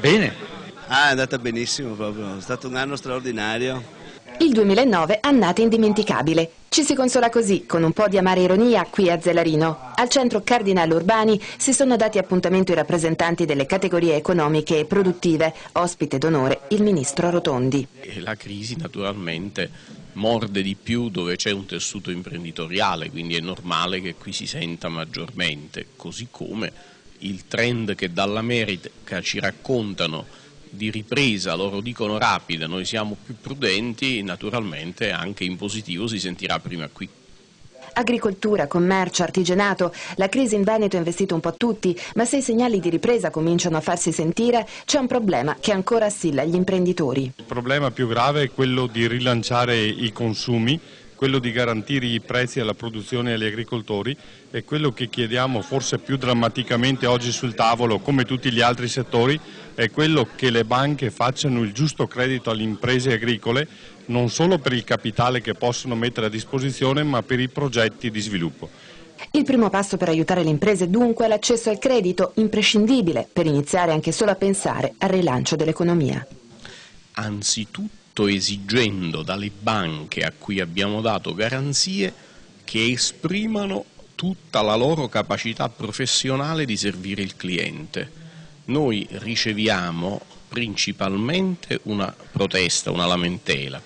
Bene. Ah, è andata benissimo proprio, è stato un anno straordinario. Il 2009 annata indimenticabile. Ci si consola così, con un po' di amara ironia, qui a Zelarino. Al centro Cardinal Urbani si sono dati appuntamento i rappresentanti delle categorie economiche e produttive. Ospite d'onore il ministro Rotondi. E la crisi naturalmente morde di più dove c'è un tessuto imprenditoriale, quindi è normale che qui si senta maggiormente, così come il trend che dall'America ci raccontano di ripresa, loro dicono rapida, noi siamo più prudenti, naturalmente anche in positivo si sentirà prima qui. Agricoltura, commercio, artigianato, la crisi in Veneto ha investito un po' tutti, ma se i segnali di ripresa cominciano a farsi sentire, c'è un problema che ancora assilla gli imprenditori. Il problema più grave è quello di rilanciare i consumi, quello di garantire i prezzi alla produzione e agli agricoltori, e quello che chiediamo forse più drammaticamente oggi sul tavolo, come tutti gli altri settori, è quello che le banche facciano il giusto credito alle imprese agricole, non solo per il capitale che possono mettere a disposizione, ma per i progetti di sviluppo. Il primo passo per aiutare le imprese dunque è l'accesso al credito, imprescindibile per iniziare anche solo a pensare al rilancio dell'economia. Anzitutto esigendo dalle banche a cui abbiamo dato garanzie che esprimano tutta la loro capacità professionale di servire il cliente. Noi riceviamo principalmente una protesta, una lamentela.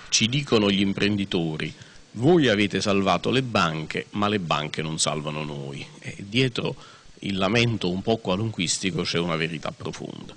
Ci dicono gli imprenditori: voi avete salvato le banche, ma le banche non salvano noi. E dietro il lamento un po' qualunquistico c'è una verità profonda.